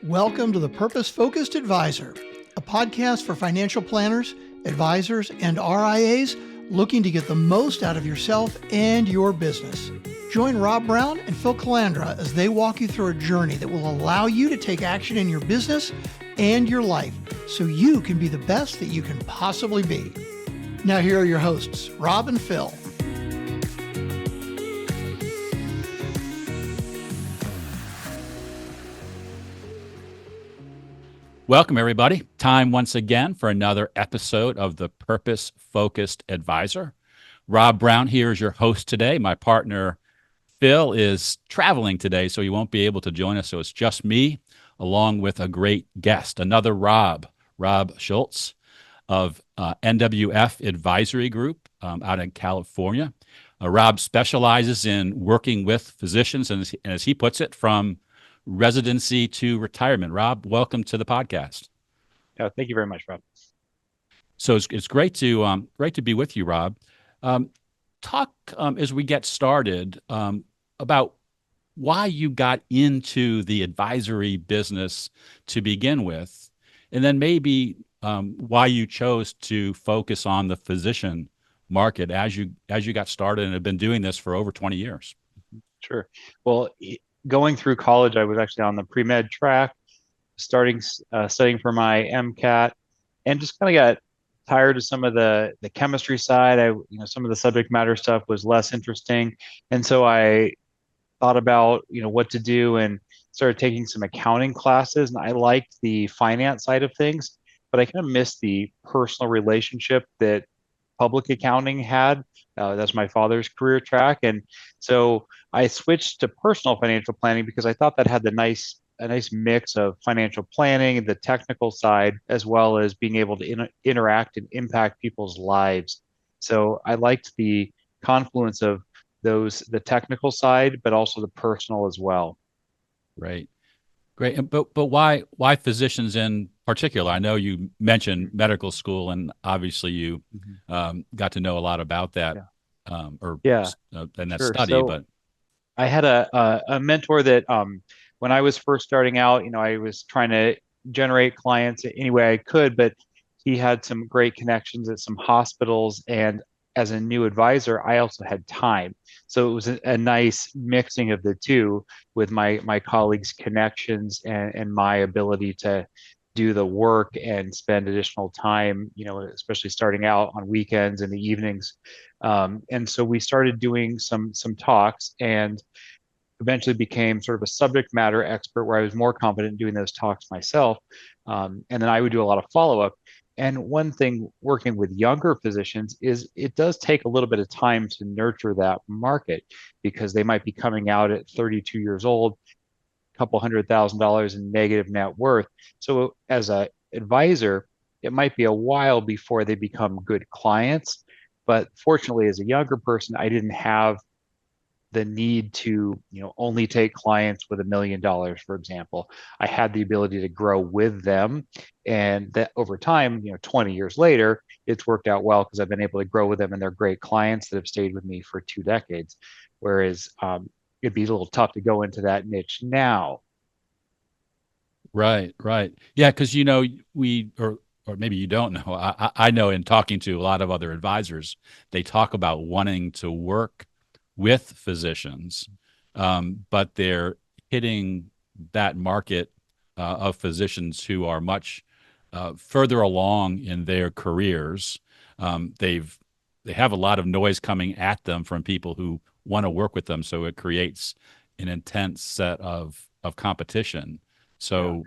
Welcome to the Purpose Focused Advisor, a podcast for financial planners, advisors, and RIAs looking to get the most out of yourself and your business. Join Rob Brown and Phil Calandra as they walk you through a journey that will allow you to take action in your business and your life so you can be the best that you can possibly be. Now here are your hosts, Rob and Phil. Welcome, everybody. Time once again for another episode of the Purpose Focused Advisor. Rob Brown here is your host today. My partner, Phil, is traveling today, so he won't be able to join us. So it's just me, along with a great guest, another Rob Schultz of NWF Advisory Group out in California. Rob specializes in working with physicians, and as he puts it, from residency to retirement. Rob, welcome to the podcast. Thank you very much, Rob. So it's great to be with you, Rob. Talk as we get started about why you got into the advisory business to begin with, and then maybe why you chose to focus on the physician market as you got started and have been doing this for over 20 years. Sure. Well, going through college, I was actually on the pre-med track, studying for my MCAT, and just kind of got tired of some of the chemistry side. Some of the subject matter stuff was less interesting, and so I thought about what to do and started taking some accounting classes. And I liked the finance side of things, but I kind of missed the personal relationship that public accounting had. That's my father's career track, and so I switched to personal financial planning because I thought that had a nice mix of financial planning, the technical side, as well as being able to interact and impact people's lives. So I liked the confluence of the technical side, but also the personal as well. Right. Great. But why physicians in particular? I know you mentioned medical school, and obviously you got to know a lot about that in that Sure. study. So but I had a mentor that when I was first starting out, I was trying to generate clients any way I could, but he had some great connections at some hospitals, and as a new advisor, I also had time. So it was a nice mixing of the two with my colleagues' connections and my ability to do the work and spend additional time, especially starting out on weekends and the evenings. And so we started doing some talks and eventually became sort of a subject matter expert where I was more confident doing those talks myself. And then I would do a lot of follow-up. And one thing working with younger physicians is it does take a little bit of time to nurture that market because they might be coming out at 32 years old, a couple $100,000 in negative net worth. So as an advisor, it might be a while before they become good clients. But fortunately, as a younger person, I didn't have the need to only take clients with $1 million, for example. I had the ability to grow with them, and that over time, 20 years later, it's worked out well because I've been able to grow with them, and they're great clients that have stayed with me for 2 decades. Whereas it'd be a little tough to go into that niche now. Right. Yeah, because we or maybe you don't know. I know in talking to a lot of other advisors, they talk about wanting to work with physicians, but they're hitting that market of physicians who are much further along in their careers. They have a lot of noise coming at them from people who want to work with them, so it creates an intense set of competition. So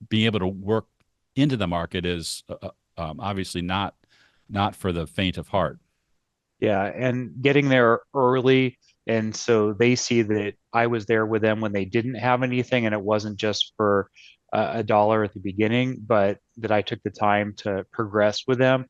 being able to work into the market is obviously not for the faint of heart. Yeah, and getting there early, and so they see that I was there with them when they didn't have anything, and it wasn't just for a dollar at the beginning, but that I took the time to progress with them.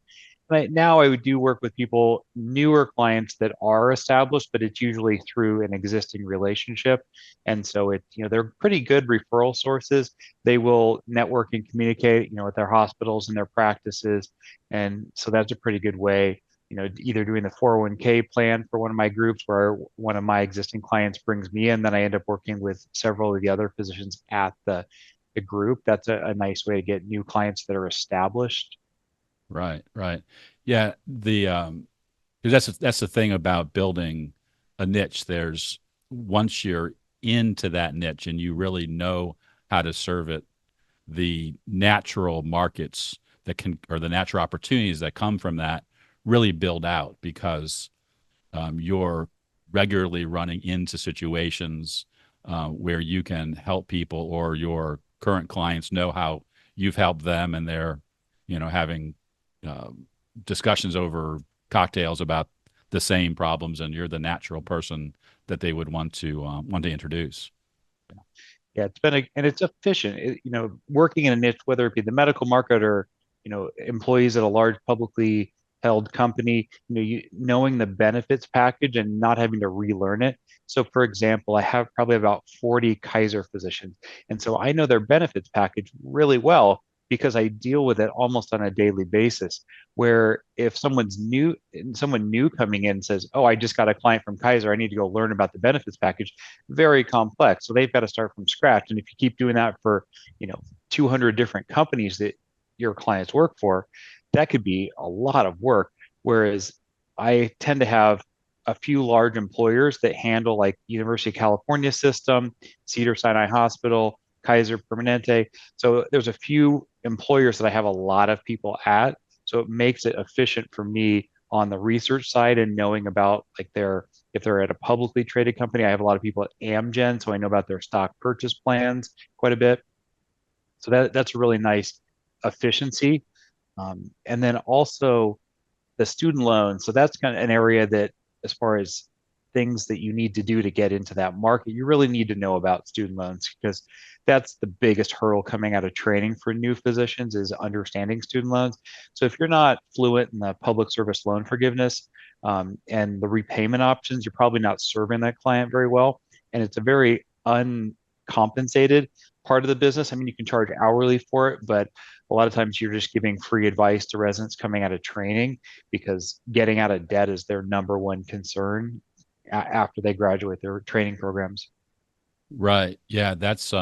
Now I would do work with people, newer clients that are established, but it's usually through an existing relationship, and so they're pretty good referral sources. They will network and communicate, with their hospitals and their practices, and so that's a pretty good way either doing the 401k plan for one of my groups where one of my existing clients brings me in, then I end up working with several of the other physicians at the the group, that's a nice way to get new clients that are established. Right, right. Yeah, the 'cause that's the thing about building a niche. There's once you're into that niche and you really know how to serve it, the natural markets that can, or the natural opportunities that come from that really build out because you're regularly running into situations where you can help people, or your current clients know how you've helped them, and they're, having uh, discussions over cocktails about the same problems, and you're the natural person that they would want to introduce. Yeah, and it's efficient. Working in a niche, whether it be the medical market or, employees at a large publicly held company, knowing the benefits package and not having to relearn it. So, for example, I have probably about 40 Kaiser physicians, and so I know their benefits package really well because I deal with it almost on a daily basis. Where if someone new coming in says, "Oh, I just got a client from Kaiser, I need to go learn about the benefits package," very complex. So they've got to start from scratch. And if you keep doing that for, you know, 200 different companies that your clients work for, that could be a lot of work. Whereas I tend to have a few large employers that handle like University of California system, Cedar-Sinai Hospital, Kaiser Permanente. So there's a few employers that I have a lot of people at. So it makes it efficient for me on the research side and knowing about like if they're at a publicly traded company. I have a lot of people at Amgen, so I know about their stock purchase plans quite a bit. So that's a really nice efficiency. And then also the student loan. So that's kind of an area that, as far as things that you need to do to get into that market, you really need to know about student loans because that's the biggest hurdle coming out of training for new physicians is understanding student loans. So if you're not fluent in the public service loan forgiveness and the repayment options, you're probably not serving that client very well. And it's a very uncompensated part of the business. I mean, you can charge hourly for it, but a lot of times you're just giving free advice to residents coming out of training because getting out of debt is their number one concern after they graduate their training programs. Right. Yeah, that's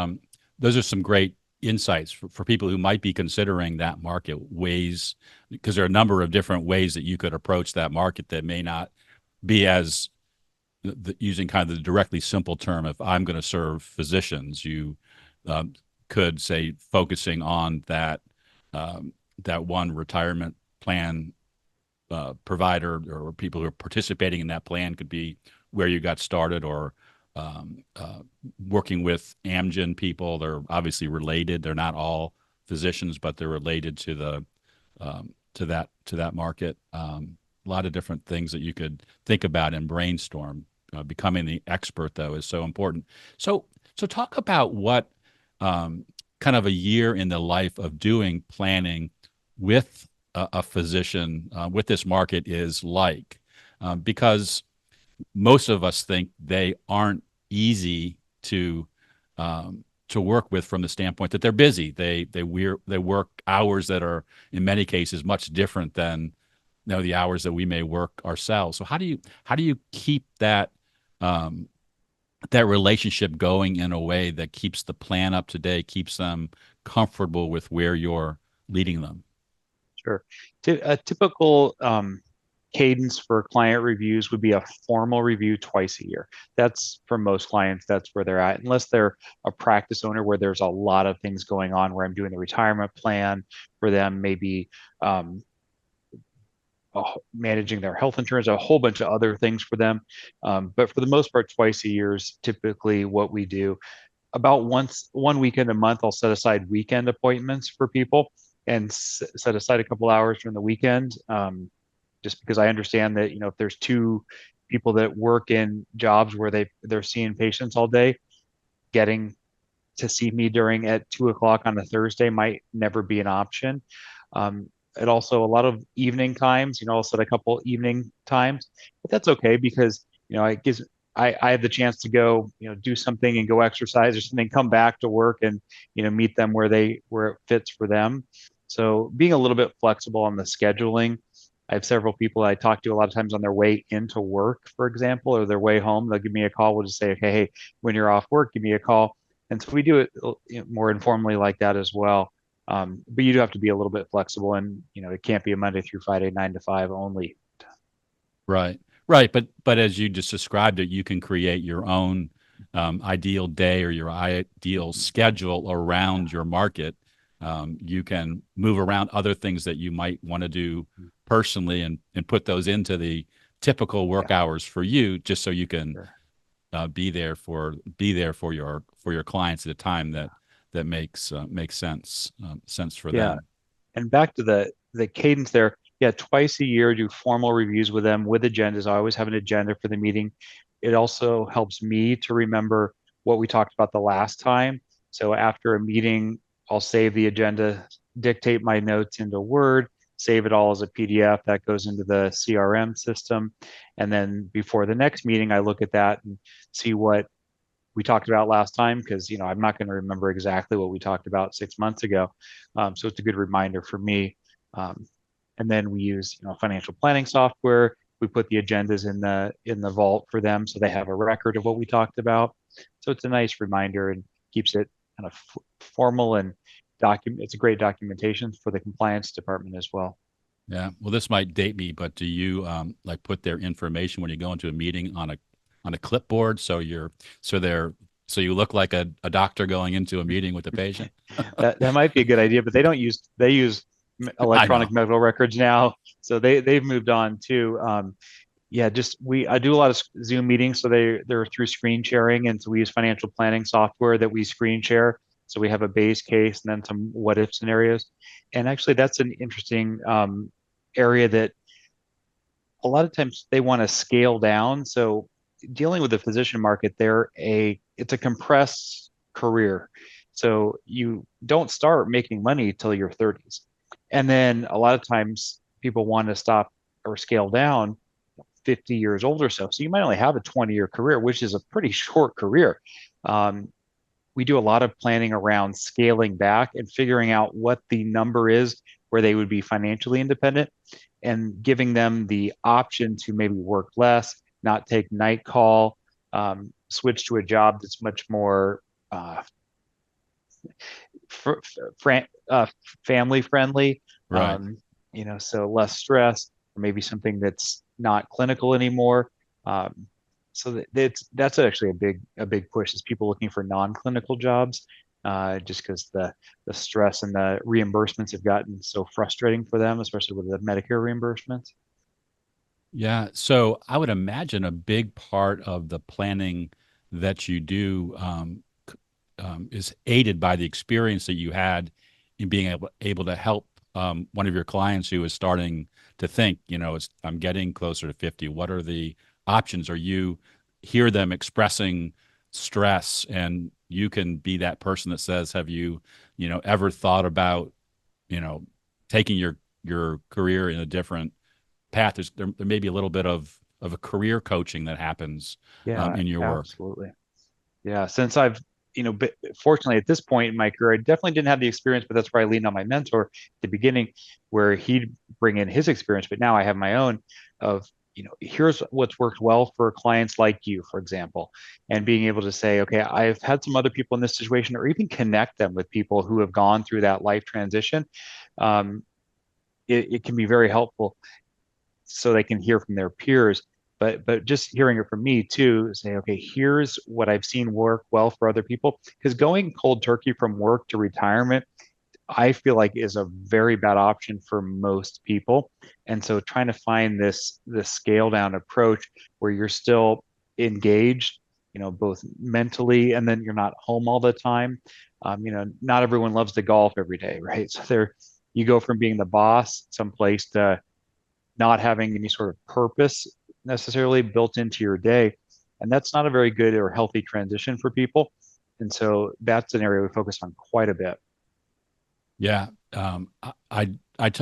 those are some great insights for people who might be considering that market, ways, because there are a number of different ways that you could approach that market that may not be as using kind of the directly simple term. If I'm going to serve physicians, you um, could say focusing on that one retirement plan provider, or people who are participating in that plan could be where you got started, or um, uh, working with Amgen people. They're obviously related. They're not all physicians, but they're related to the to that market. A lot of different things that you could think about and brainstorm. Becoming the expert, though, is so important. So talk about what kind of a year in the life of doing planning with a physician with this market is like, because most of us think they aren't easy to work with from the standpoint that they're busy. They work hours that are in many cases much different than the hours that we may work ourselves. So how do you keep um, that relationship going in a way that keeps the plan up to date, keeps them comfortable with where you're leading them? Sure. A typical cadence for client reviews would be a formal review twice a year. That's for most clients, that's where they're at, unless they're a practice owner where there's a lot of things going on where I'm doing the retirement plan for them, maybe um, managing their health insurance, a whole bunch of other things for them. But for the most part, twice a year is typically what we do. About one weekend a month, I'll set aside weekend appointments for people and set aside a couple hours during the weekend, just because I understand that if there's two people that work in jobs where they're seeing patients all day, getting to see me during at 2 o'clock on a Thursday might never be an option. And also a lot of evening times, I'll set a couple evening times, but that's okay because, it gives, I have the chance to go, do something and go exercise or something, come back to work and, meet them where it fits for them. So being a little bit flexible on the scheduling. I have several people I talk to a lot of times on their way into work, for example, or their way home. They'll give me a call. We'll just say, okay, hey, when you're off work, give me a call. And so we do it more informally like that as well. But you do have to be a little bit flexible, and it can't be a Monday through Friday 9 to 5 only. Right. Right. But as you just described it, you can create your own ideal day or your ideal schedule around your market. You can move around other things that you might want to do personally and put those into the typical work hours for you, just so you can be there for your clients at a time that makes sense for them. And back to the cadence there. Yeah, twice a year, do formal reviews with them with agendas. I always have an agenda for the meeting. It also helps me to remember what we talked about the last time. So after a meeting, I'll save the agenda, dictate my notes into Word, save it all as a PDF that goes into the CRM system. And then before the next meeting, I look at that and see what we talked about last time, because I'm not going to remember exactly what we talked about 6 months ago. So it's a good reminder for me. And then we use financial planning software. We put the agendas in the vault for them, so they have a record of what we talked about. So it's a nice reminder and keeps it kind of formal, and it's a great documentation for the compliance department as well. Yeah. Well, this might date me, but do you like put their information when you go into a meeting on a clipboard, so you look like a doctor going into a meeting with the patient? That might be a good idea, but they use electronic medical records now, so they've moved on too. I do a lot of Zoom meetings, so they're through screen sharing, and so we use financial planning software that we screen share. So we have a base case and then some what if scenarios. And actually, that's an interesting area that a lot of times they want to scale down. So dealing with the physician market, it's a compressed career. So you don't start making money till your 30s. And then a lot of times people want to stop or scale down 50 years old or so. So you might only have a 20-year career, which is a pretty short career. We do a lot of planning around scaling back and figuring out what the number is where they would be financially independent, and giving them the option to maybe work less, not take night call, switch to a job that's much more family friendly, Right. So less stress, or maybe something that's not clinical anymore. So that's actually a big push, is people looking for non-clinical jobs, just because the stress and the reimbursements have gotten so frustrating for them, especially with the Medicare reimbursements. Yeah. So I would imagine a big part of the planning that you do is aided by the experience that you had in being able to help one of your clients who is starting to think, I'm getting closer to 50. What are the options? Or you hear them expressing stress, and you can be that person that says, have you, ever thought about, taking your career in a different path? There may be a little bit of a career coaching that happens in your work. Absolutely. Yeah. Since I've, fortunately at this point in my career, I definitely didn't have the experience, but that's where I leaned on my mentor at the beginning, where he'd bring in his experience. But now I have my own of, here's what's worked well for clients like you, for example, and being able to say, okay, I've had some other people in this situation, or even connect them with people who have gone through that life transition. It can be very helpful, so they can hear from their peers. But just hearing it from me too, say, okay, here's what I've seen work well for other people. Because going cold turkey from work to retirement, I feel like is a very bad option for most people. And so trying to find this scale down approach where you're still engaged, both mentally, and then you're not home all the time. Not everyone loves to golf every day, right? So you go from being the boss someplace to not having any sort of purpose necessarily built into your day. And that's not a very good or healthy transition for people. And so that's an area we focus on quite a bit. Yeah. I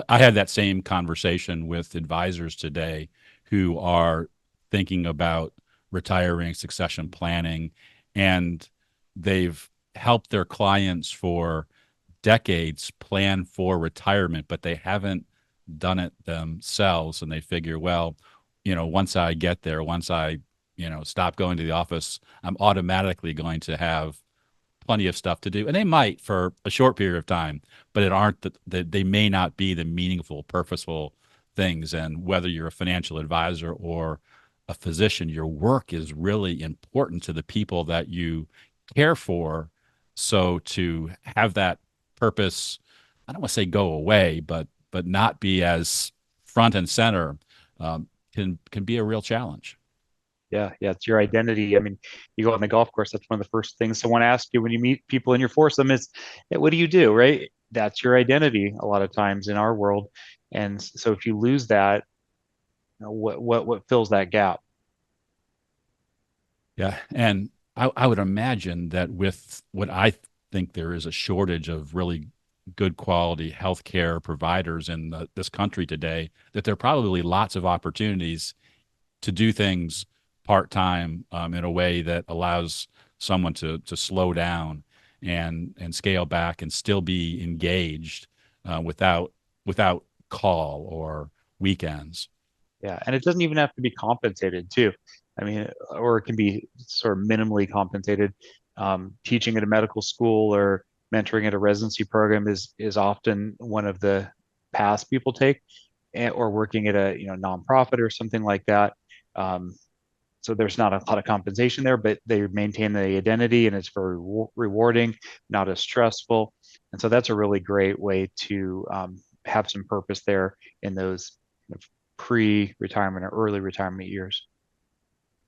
had that same conversation with advisors today who are thinking about retiring, succession planning, and they've helped their clients for decades plan for retirement, but they haven't done it themselves. And they figure, well, once I get there, once I, stop going to the office, I'm automatically going to have plenty of stuff to do, and they might for a short period of time, but it aren't that they may not be the meaningful, purposeful things. And whether you're a financial advisor or a physician, your work is really important to the people that you care for. So to have that purpose, I don't want to say go away, but not be as front and center, can be a real challenge. Yeah, yeah, it's your identity. I mean, you go on the golf course, that's one of the first things someone asks you when you meet people in your foursome is, "Hey, what do you do?" Right? That's your identity a lot of times in our world. And so if you lose that, what fills that gap? Yeah, and I would imagine that with what I think there is a shortage of really good quality healthcare providers in this country today, that there are probably lots of opportunities to do things part time, in a way that allows someone to slow down and scale back and still be engaged, without call or weekends. Yeah, and it doesn't even have to be compensated too. I mean, or it can be sort of minimally compensated. Teaching at a medical school or mentoring at a residency program is often one of the paths people take, or working at a nonprofit or something like that. Um, so there's not a lot of compensation there, but they maintain the identity and it's very rewarding, not as stressful. And so that's a really great way to have some purpose there in those kind of pre-retirement or early retirement years.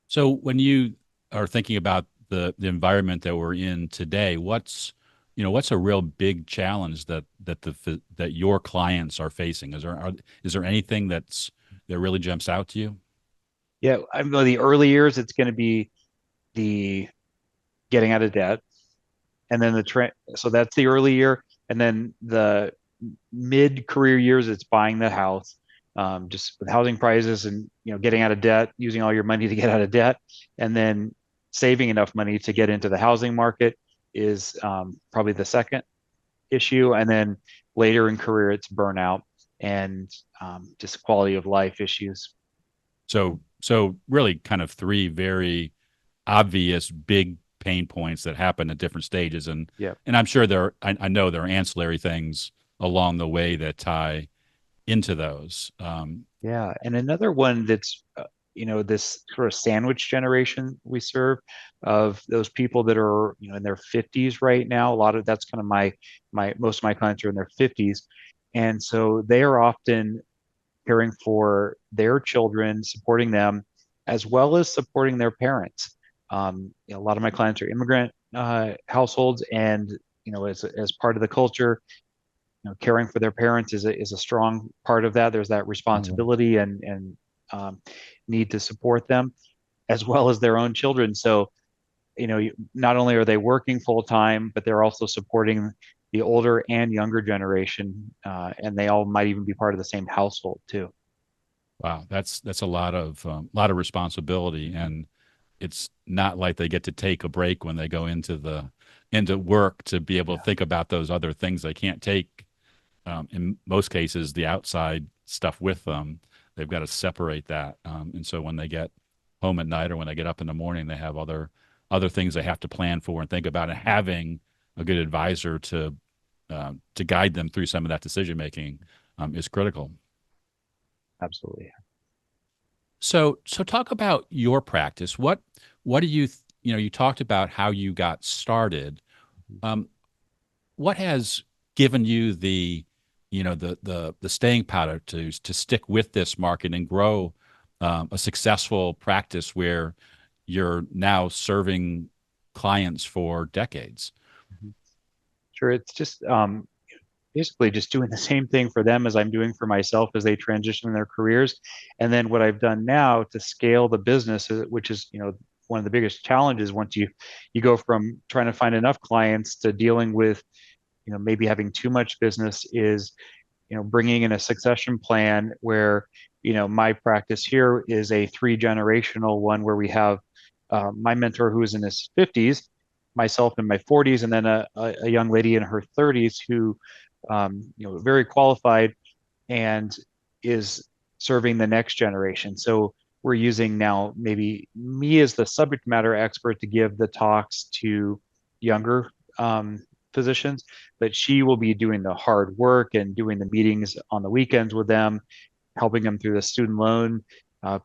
So when you are thinking about the environment that we're in today, what's a real big challenge that your clients are facing? Is there anything that really jumps out to you? Yeah, I know the early years, it's going to be the getting out of debt, and then the trend. So that's the early year, and then the mid-career years, it's buying the house, just with housing prices and getting out of debt, using all your money to get out of debt, and then saving enough money to get into the housing market is probably the second issue, and then later in career, it's burnout and just quality of life issues. So really kind of three very obvious big pain points that happen at different stages. And Yeah. and I'm sure I know there are ancillary things along the way that tie into those. Yeah, and another one that's this sort of sandwich generation we serve, of those people that are in their 50s right now. A lot of that's kind of my most of my clients are in their 50s, and so they are often caring for their children, supporting them, as well as supporting their parents. A lot of my clients are immigrant households, and as part of the culture, caring for their parents is a strong part of that. There's that responsibility and need to support them, as well as their own children. So, not only are they working full time, but they're also supporting the older and younger generation, and they all might even be part of the same household too. Wow, that's a lot of responsibility, and it's not like they get to take a break when they go into work to be able to think about those other things. They can't take, in most cases, the outside stuff with them. They've got to separate that, and so when they get home at night or when they get up in the morning, they have other things they have to plan for and think about. And having a good advisor to guide them through some of that decision making, is critical. Absolutely. So talk about your practice. What do you talked about how you got started. Um, what has given you the staying power to stick with this market and grow, a successful practice where you're now serving clients for decades? Mhm. Sure. It's just basically just doing the same thing for them as I'm doing for myself as they transition in their careers. And then what I've done now to scale the business, which is, one of the biggest challenges once you go from trying to find enough clients to dealing with, maybe having too much business, is, bringing in a succession plan where, my practice here is a three-generational one where we have my mentor who is in his 50s, myself in my 40s, and then a young lady in her 30s who, very qualified and is serving the next generation. So we're using now maybe me as the subject matter expert to give the talks to younger physicians, but she will be doing the hard work and doing the meetings on the weekends with them, helping them through the student loan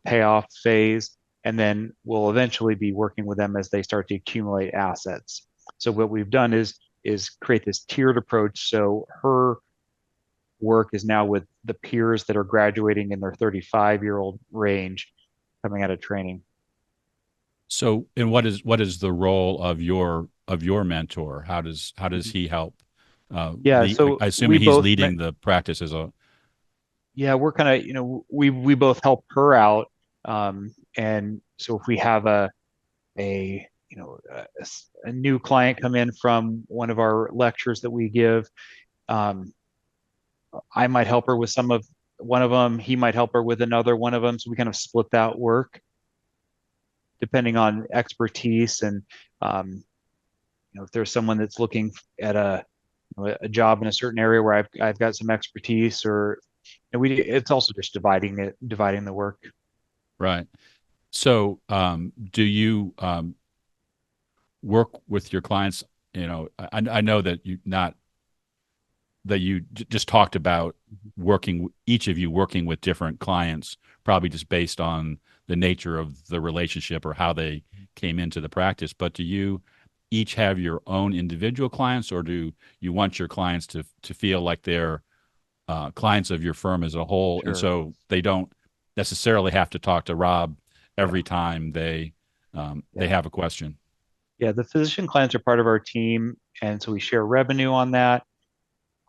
payoff phase, and then we'll eventually be working with them as they start to accumulate assets. So what we've done is create this tiered approach. So her work is now with the peers that are graduating in their 35-year-old range coming out of training. So, and what is the role of your mentor? How does he help? Yeah, so Assuming he's leading the practice as a. Yeah, we're kind of, we both help her out, and so if we have a new client come in from one of our lectures that we give, I might help her with one of them. He might help her with another one of them. So we kind of split that work depending on expertise. And if there's someone that's looking at a job in a certain area where I've got some expertise, it's also just dividing the work. Right. So, do you work with your clients? I know that you just talked about each of you working with different clients, probably just based on the nature of the relationship or how they came into the practice. But do you each have your own individual clients, or do you want your clients to feel like they're clients of your firm as a whole? Sure. And so they don't necessarily have to talk to Rob every time they have a question. Yeah, the physician clients are part of our team, and so we share revenue on that.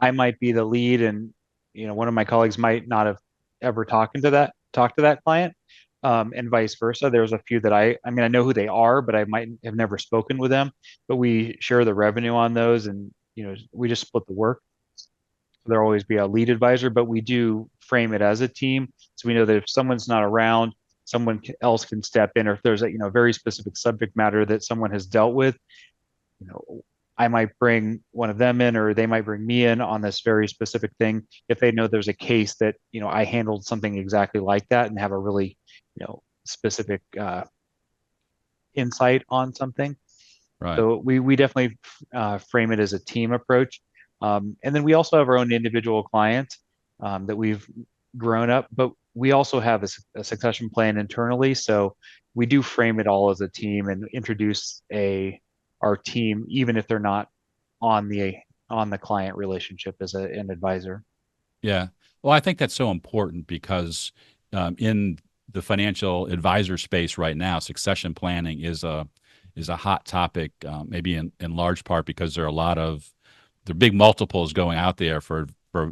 I might be the lead, and one of my colleagues might not have ever talked to that client, and vice versa. There's a few that I know who they are, but I might have never spoken with them. But we share the revenue on those, and we just split the work. There'll always be a lead advisor, but we do frame it as a team, so we know that if someone's not around, someone else can step in, or if there's a very specific subject matter that someone has dealt with, I might bring one of them in, or they might bring me in on this very specific thing if they know there's a case that I handled something exactly like that and have a really specific insight on something. Right. So we definitely frame it as a team approach, and then we also have our own individual clients that we've grown up, but we also have a succession plan internally. So we do frame it all as a team and introduce our team, even if they're not on the client relationship as an advisor. Yeah. Well, I think that's so important because in the financial advisor space right now, succession planning is a hot topic, maybe in large part because there are big multiples going out there for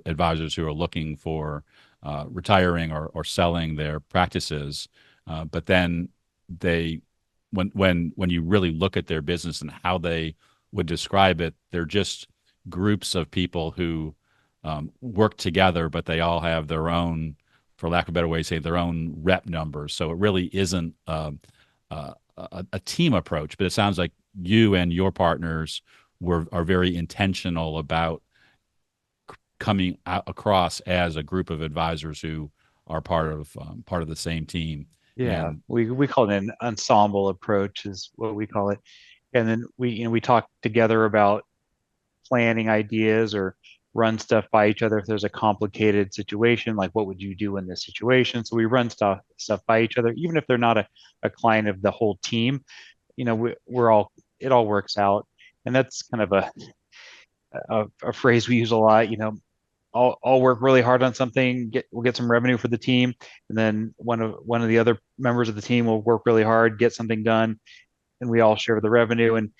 advisors who are looking for retiring or selling their practices. But then when you really look at their business and how they would describe it, they're just groups of people who work together, but they all have their own, for lack of a better way to say, their own rep numbers. So it really isn't a team approach, but it sounds like you and your partners are very intentional about coming across as a group of advisors who are part of the same team. Yeah, And we call it an ensemble approach is what we call it. And then we talk together about planning ideas or run stuff by each other if there's a complicated situation, like what would you do in this situation? So we run stuff by each other, even if they're not a client of the whole team. It all works out. And that's kind of a phrase we use a lot. I'll work really hard on something, we'll get some revenue for the team, and then one of the other members of the team will work really hard, get something done, and we all share the revenue. And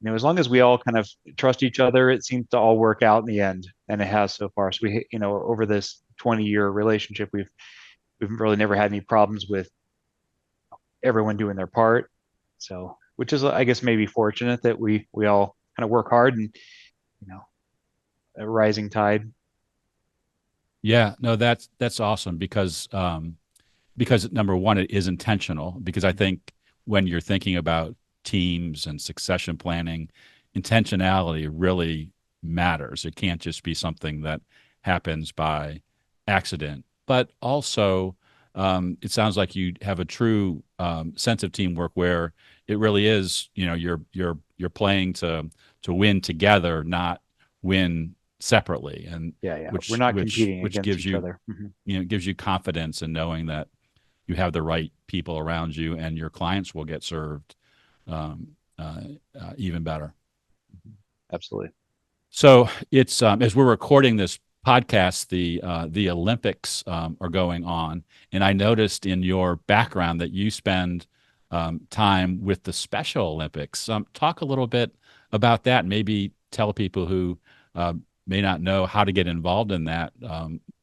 as long as we all kind of trust each other, it seems to all work out in the end, and it has so far. So we, over this 20-year relationship, we've really never had any problems with everyone doing their part. So, which is, I guess, maybe fortunate that we all kind of work hard and a rising tide. yeah, no, that's awesome because number one, it is intentional, because I think when you're thinking about teams and succession planning, intentionality really matters. It can't just be something that happens by accident. But also, it sounds like you have a true sense of teamwork where it really is, you're playing to win together, not win separately, and Yeah. We're which not which competing which against gives each you, other. Mhm. gives you confidence in knowing that you have the right people around you, and your clients will get served um, even better. Absolutely. So it's as we're recording this podcast, the Olympics are going on, and I noticed in your background that you spend time with the Special Olympics. Talk a little bit about that, and maybe tell people who uh, may not know how to get involved in that,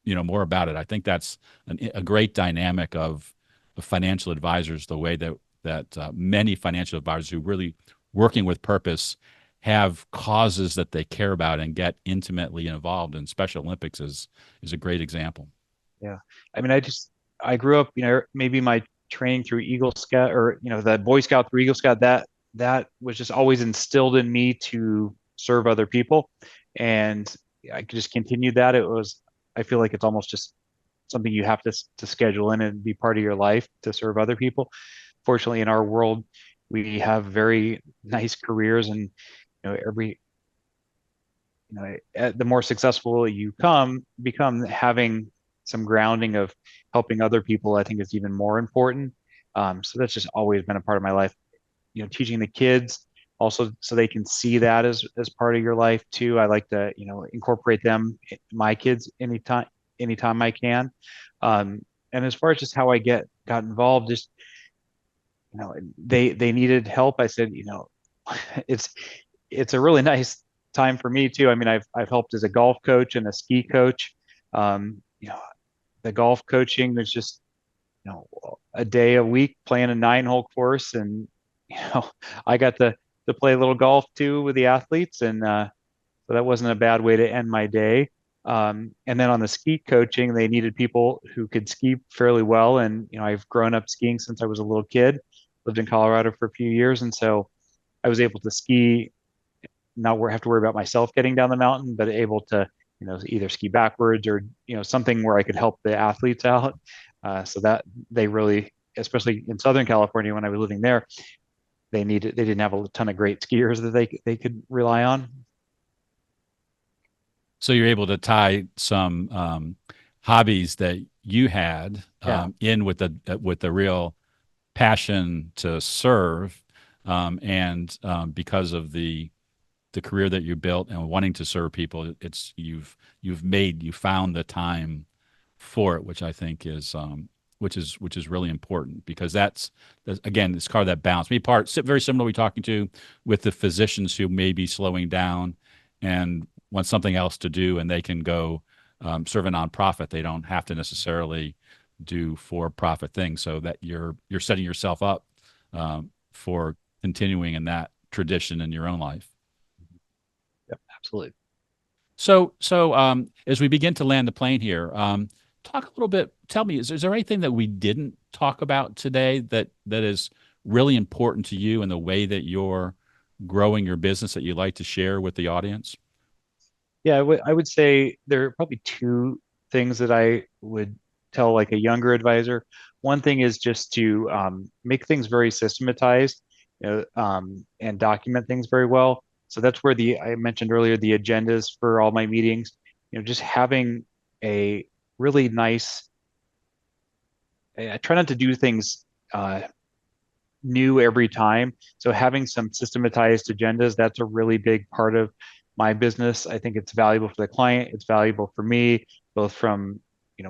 more about it. I think that's a great dynamic of financial advisors, the way that many financial advisors who really working with purpose have causes that they care about and get intimately involved. And Special Olympics is a great example. Yeah. I mean, I grew up, maybe my training through Eagle Scout, or, the Boy Scout through Eagle Scout, that was just always instilled in me to serve other people. And I could just continue that. I feel like it's almost just something you have to schedule in and be part of your life to serve other people. Fortunately, in our world, we have very nice careers, and, every, the more successful you become, having some grounding of helping other people, I think, is even more important. So that's just always been a part of my life. Teaching the kids also, so they can see that as part of your life too. I like to, incorporate my kids anytime I can. And as far as just how I got involved, just, they needed help. I said, it's it's a really nice time for me too. I mean, I've helped as a golf coach and a ski coach. You know, the golf coaching was just, a day a week playing a 9-hole course, and, I got to play a little golf too with the athletes, and so that wasn't a bad way to end my day. And then on the ski coaching, they needed people who could ski fairly well, and, I've grown up skiing since I was a little kid. Lived in Colorado for a few years, and so I was able to ski, not have to worry about myself getting down the mountain, but able to, either ski backwards or, something where I could help the athletes out. So that they really, especially in Southern California when I was living there, they didn't have a ton of great skiers that they could rely on. So you're able to tie some hobbies that you had Yeah. in with the real passion to serve, and because of the career that you built and wanting to serve people, it's you found the time for it, which I think is which is really important, because that's again, it's kind of that balance. Me part very similar we talking to with the physicians who may be slowing down and want something else to do, and they can go serve a nonprofit. They don't have to necessarily do for-profit things, so that you're setting yourself up for continuing in that tradition in your own life. Yep, absolutely. So as we begin to land the plane here, talk a little bit. Tell me, is there anything that we didn't talk about today that is really important to you in the way that you're growing your business that you'd like to share with the audience? Yeah, I would say there are probably two things that I would tell like a younger advisor. One thing is just to make things very systematized, and document things very well. So that's where I mentioned earlier, the agendas for all my meetings, just having a really nice, I try not to do things new every time. So having some systematized agendas, that's a really big part of my business. I think it's valuable for the client. It's valuable for me, both from,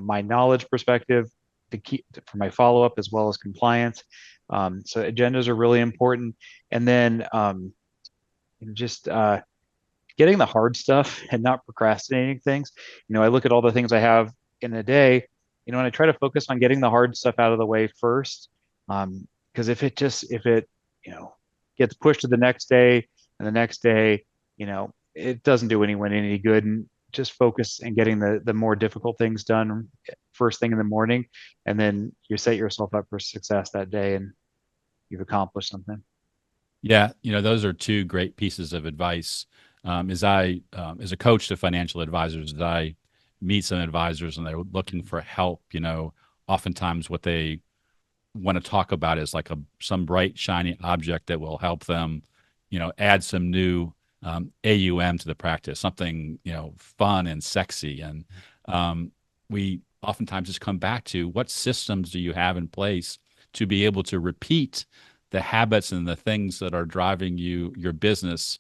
my knowledge perspective, for my follow-up, as well as compliance. So agendas are really important. And then just getting the hard stuff and not procrastinating things. I look at all the things I have in a day, and I try to focus on getting the hard stuff out of the way first. Because if it, gets pushed to the next day and the next day, it doesn't do anyone any good. And just focus and getting the more difficult things done first thing in the morning, and then you set yourself up for success that day, and you've accomplished something. Yeah, those are two great pieces of advice. As a coach to financial advisors, as I meet some advisors and they're looking for help, oftentimes what they want to talk about as like some bright, shiny object that will help them, add some new AUM to the practice, something, fun and sexy. And we oftentimes just come back to what systems do you have in place to be able to repeat the habits and the things that are driving your business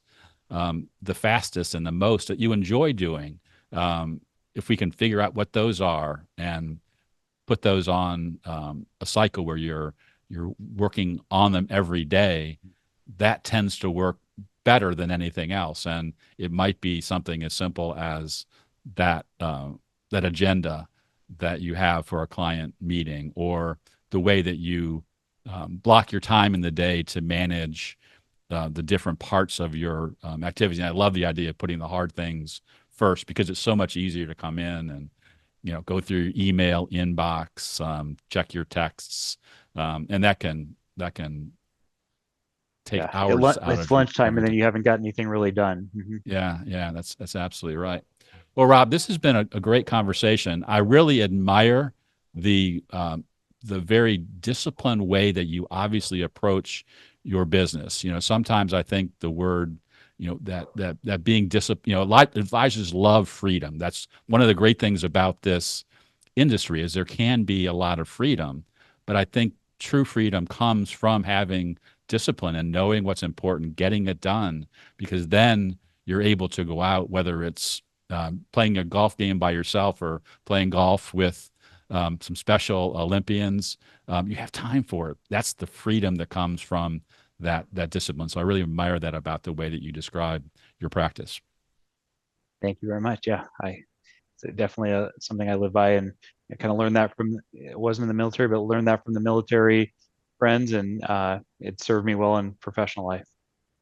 the fastest and the most that you enjoy doing. If we can figure out what those are and put those on a cycle where you're working on them every day, that tends to work better than anything else. And it might be something as simple as that agenda that you have for a client meeting, or the way that you block your time in the day to manage the different parts of your activities. And I love the idea of putting the hard things first, because it's so much easier to come in and go through your email inbox, check your texts, and that can take hours out of it's lunchtime and then you haven't got anything really done. Mm-hmm. Yeah, that's absolutely right. Well, Rob, this has been a great conversation. I really admire the very disciplined way that you obviously approach your business. Sometimes I think the word, that being disciplined, a lot of advisors love freedom. That's one of the great things about this industry, is there can be a lot of freedom, but I think true freedom comes from having discipline and knowing what's important, getting it done, because then you're able to go out, whether it's playing a golf game by yourself or playing golf with some special Olympians. You have time for it. That's the freedom that comes from that discipline. So I really admire that about the way that you describe your practice. Thank you very much. Yeah, it's definitely something I live by, and I kind of learned that it wasn't in the military, but learned that from the military friends, and it served me well in professional life.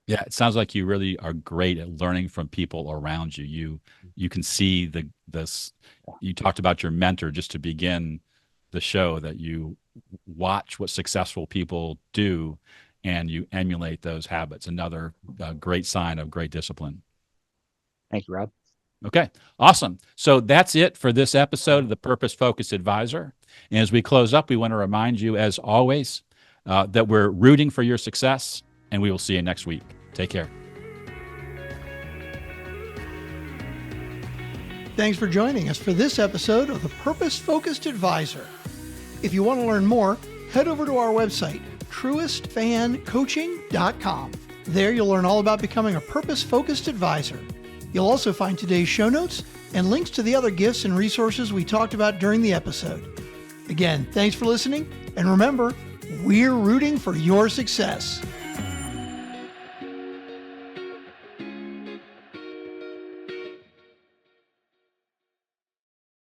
Yeah, it sounds like you really are great at learning from people around you. You can see this. You talked about your mentor just to begin the show, that you watch what successful people do and you emulate those habits. Another great sign of great discipline. Thank you, Rob. Okay, awesome. So that's it for this episode of the Purpose Focused Advisor. And as we close up, we want to remind you, as always, that we're rooting for your success, and we will see you next week. Take care. Thanks for joining us for this episode of the Purpose Focused Advisor. If you want to learn more, head over to our website, truestfancoaching.com. There you'll learn all about becoming a purpose-focused advisor. You'll also find today's show notes and links to the other gifts and resources we talked about during the episode. Again, thanks for listening, and remember, we're rooting for your success.